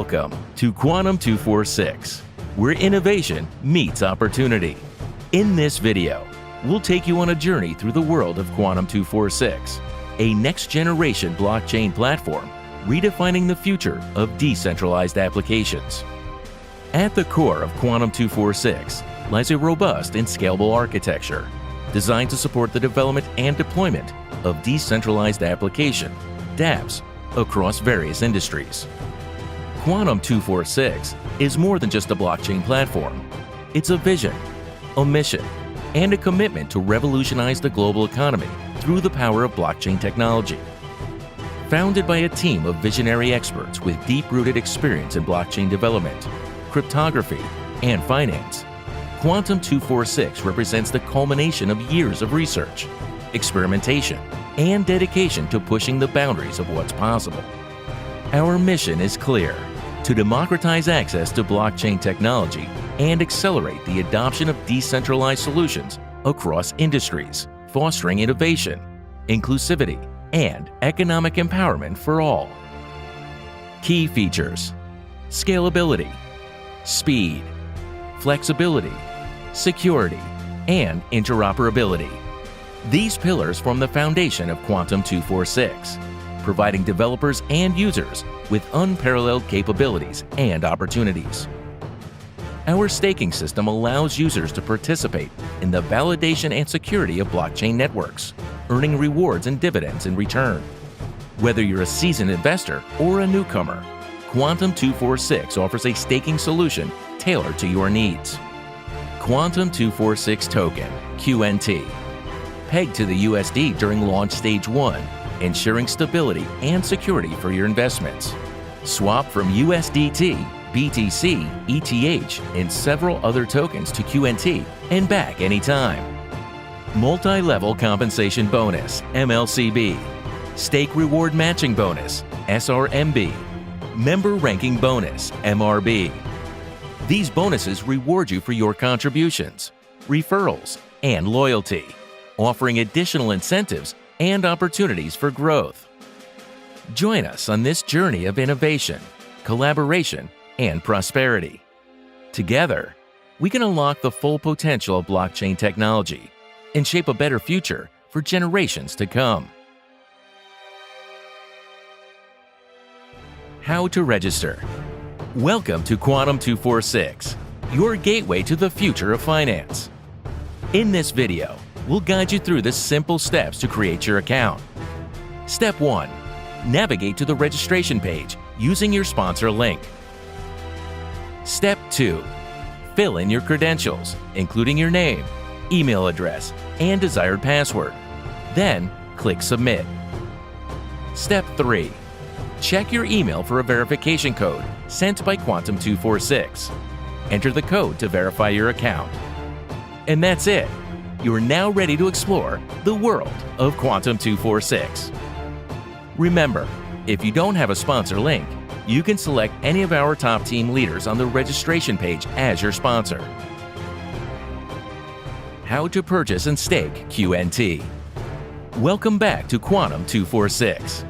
Welcome to Quantum 246, where innovation meets opportunity. In this video, we'll take you on a journey through the world of Quantum 246, a next-generation blockchain platform redefining the future of decentralized applications. At the core of Quantum 246 lies a robust and scalable architecture designed to support the development and deployment of decentralized application, dApps, across various industries. Quantum 246 is more than just a blockchain platform. It's a vision, a mission, and a commitment to revolutionize the global economy through the power of blockchain technology. Founded by a team of visionary experts with deep-rooted experience in blockchain development, cryptography, and finance, Quantum 246 represents the culmination of years of research, experimentation, and dedication to pushing the boundaries of what's possible. Our mission is clear: to democratize access to blockchain technology and accelerate the adoption of decentralized solutions across industries, fostering innovation, inclusivity, and economic empowerment for all. Key features: scalability, speed, flexibility, security, and interoperability. These pillars form the foundation of Quantum 246, providing developers and users with unparalleled capabilities and opportunities. Our staking system allows users to participate in the validation and security of blockchain networks, earning rewards and dividends in return. Whether you're a seasoned investor or a newcomer, Quantum 246 offers a staking solution tailored to your needs. Quantum 246 Token, QNT. Pegged to the USD during launch stage 1, ensuring stability and security for your investments. Swap from USDT, BTC, ETH, and several other tokens to QNT and back anytime. Multi-level compensation bonus, MLCB. Stake reward matching bonus, SRMB. Member ranking bonus, MRB. These bonuses reward you for your contributions, referrals, and loyalty, offering additional incentives and opportunities for growth. Join us on this journey of innovation, collaboration, and prosperity. Together, we can unlock the full potential of blockchain technology and shape a better future for generations to come. How to register. Welcome to Quantum 246, your gateway to the future of finance. In this video, we'll guide you through the simple steps to create your account. Step 1. Navigate to the registration page using your sponsor link. Step 2. Fill in your credentials, including your name, email address, and desired password. Then, click Submit. Step 3. Check your email for a verification code sent by Quantum 246. Enter the code to verify your account. And that's it. You are now ready to explore the world of Quantum 246. Remember, if you don't have a sponsor link, you can select any of our top team leaders on the registration page as your sponsor. How to purchase and stake QNT. Welcome back to Quantum 246.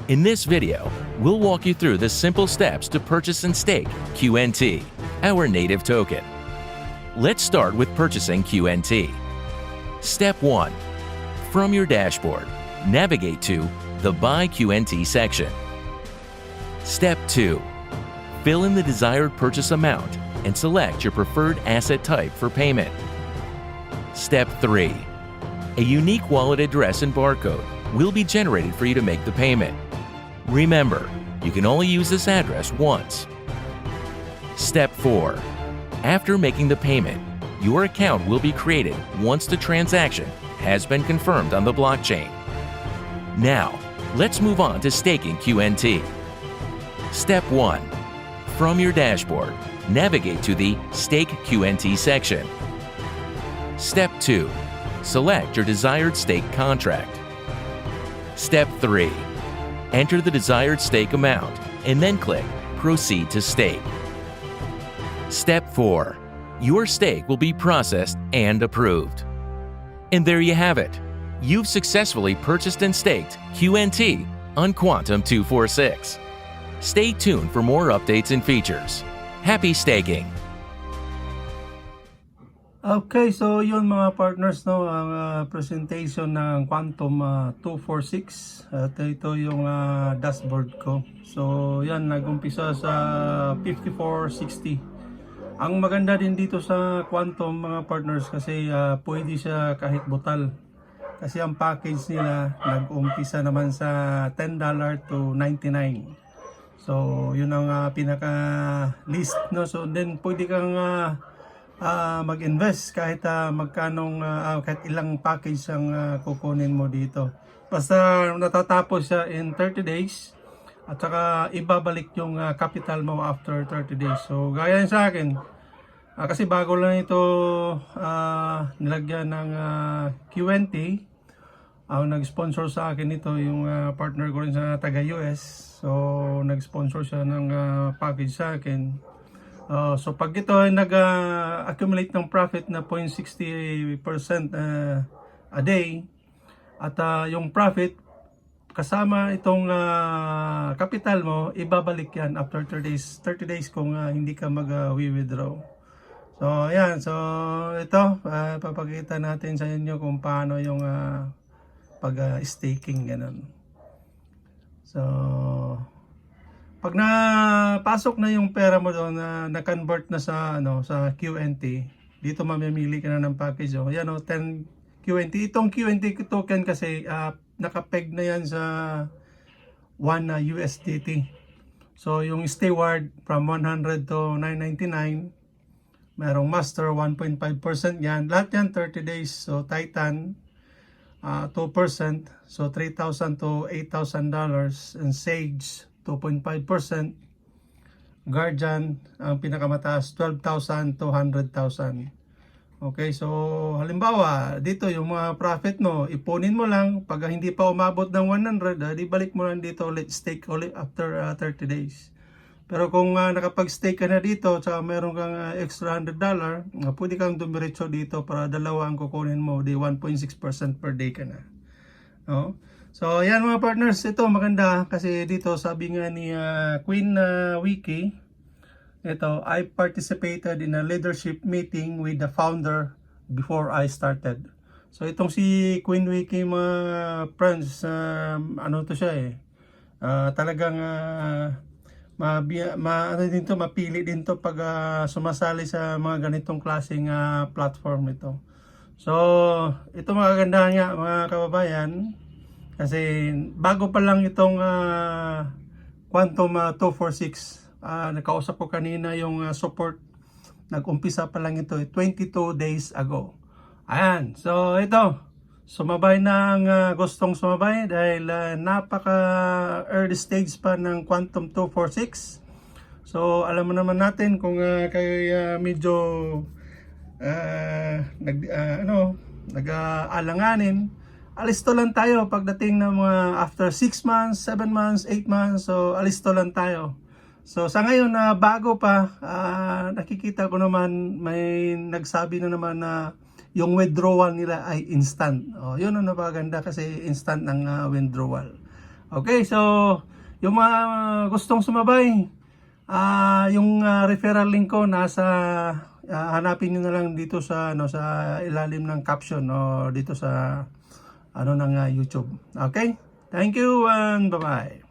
In this video, we'll walk you through the simple steps to purchase and stake QNT, our native token. Let's start with purchasing QNT. Step 1. From your dashboard, navigate to the Buy QNT section. Step 2. Fill in the desired purchase amount and select your preferred asset type for payment. Step 3. A unique wallet address and barcode will be generated for you to make the payment. Remember, you can only use this address once. Step 4. After making the payment, your account will be created once the transaction has been confirmed on the blockchain. Now, let's move on to staking QNT. Step 1. From your dashboard, navigate to the Stake QNT section. Step 2. Select your desired stake contract. Step 3. Enter the desired stake amount and then click Proceed to Stake. Step 4. Your stake will be processed and approved. And there you have it. You've successfully purchased and staked QNT on Quantum 246. Stay tuned for more updates and features. Happy staking! Okay, so yun mga partners, no, ang presentation ng Quantum 246. At ito yung dashboard ko. So yan, nag-umpisa sa 5460. Ang maganda din dito sa Quantum mga partners kasi pwede siya kahit butal. Kasi ang package nila nag-umpisa naman sa $10 to $99. So yun ang pinaka list, no. So then pwede kang mag-invest kahit magkanong kahit ilang package ang kukunin mo dito. Basta natatapos siya in 30 days at saka ibabalik yung capital mo after 30 days. So gaya sa akin, kasi bago lang ito nilagyan ng QNT. Ang nag-sponsor sa akin ito yung partner ko rin sa taga US. So nag-sponsor siya ng package sa akin. So pag ito ay nag-accumulate ng profit na 0.60% a day at yung profit kasama itong capital mo, ibabalik yan after 30 days kung hindi ka mag-withdraw. So ayan, so ito papakita natin sa inyo kung paano yung pag-staking ganun. So pag napasok na yung pera mo doon na-convert na sa sa QNT, dito mamimili ka na ng package. Yan 10 QNT. Itong QNT token kasi nakapeg na yan sa 1 USDT. So yung steward from 100 to 999, merong master 1.5% yan. Lahat yan 30 days. So Titan 2%, so $3,000 to $8,000, and Sage 2.5%, Guardian ang pinakamataas 12,000 to 100,000. Okay, so halimbawa dito yung mga profit mo, ipunin mo lang. Pag hindi pa umabot ng 100, di balik mo lang dito ulit, stake ulit after 30 days. Pero kung nakapag-stake ka na dito at meron kang extra $100, pwede kang dumiretso dito para dalawa ang kukunin mo, di 1.6% per day ka na. No? So yan mga partners, ito maganda kasi dito sabi nga ni Queen Wiki, ito, I participated in a leadership meeting with the founder before I started. So itong si Queen Wiki mga friends, ano to siya talagang mapili din to pag sumasali sa mga ganitong klaseng platform ito. So ito magaganda nga mga kababayan, kasi bago pa lang itong Quantum 246, nakausap ko kanina yung support, nag-umpisa pa lang ito 22 days ago. Ayan, so ito, sumabay na ang gustong sumabay dahil napaka early stage pa ng Quantum 246. So alam mo naman natin kung kayo medyo nag-aalanganin, alisto lang tayo pagdating ng mga after 6 months, 7 months, 8 months. So alisto lang tayo. So sa ngayon na bago pa, nakikita ko naman may nagsabi na naman na yung withdrawal nila ay instant. Yun ang napaganda kasi instant ng withdrawal. Okay, so yung mga gustong sumabay, yung referral link ko nasa hanapin niyo na lang dito sa sa ilalim ng caption o dito sa ng YouTube. Okay? Thank you and bye-bye.